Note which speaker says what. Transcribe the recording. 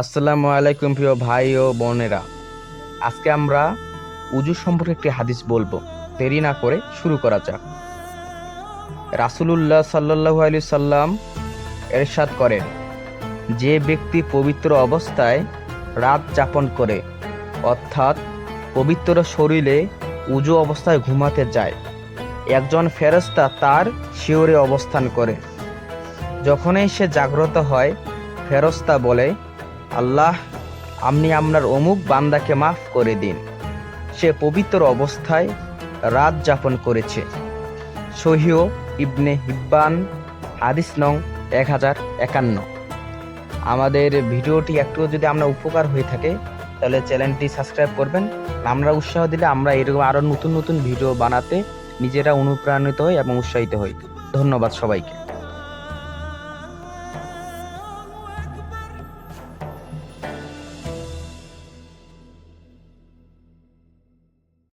Speaker 1: আসসালামু আলাইকুম প্রিয় ভাই ও বোনেরা। আজকে আমরা উজু সম্পর্কে একটি হাদিস বলবো। দেরি না করে শুরু করা যাক। রাসূলুল্লাহ সাল্লাল্লাহু আলাইহি সাল্লাম ইরশাদ করেন, যে ব্যক্তি পবিত্র অবস্থায় রাত যাপন করে, অর্থাৎ পবিত্র শরীরে উজু অবস্থায় ঘুমাতে যায়, একজন ফেরেশতা তার শিয়রে অবস্থান করে। যখনই সে জাগ্রত হয়, ফেরেশতা বলে, আল্লাহ, আপনি আপনার অমুক বান্দাকে মাফ করে দিন, সে পবিত্র অবস্থায় রাত যাপন করেছে। সহিহ ইবনে হিব্বান, হাদিস নং 1051। আমাদের ভিডিওটি একটু যদি আপনার উপকার হয়ে থাকে তাহলে চ্যানেলটি সাবস্ক্রাইব করবেন। আমরা উৎসাহ দিলে আমরা এরকম আরও নতুন নতুন ভিডিও বানাতে নিজেরা অনুপ্রাণিত হই এবং উৎসাহিত হই। ধন্যবাদ সবাইকে।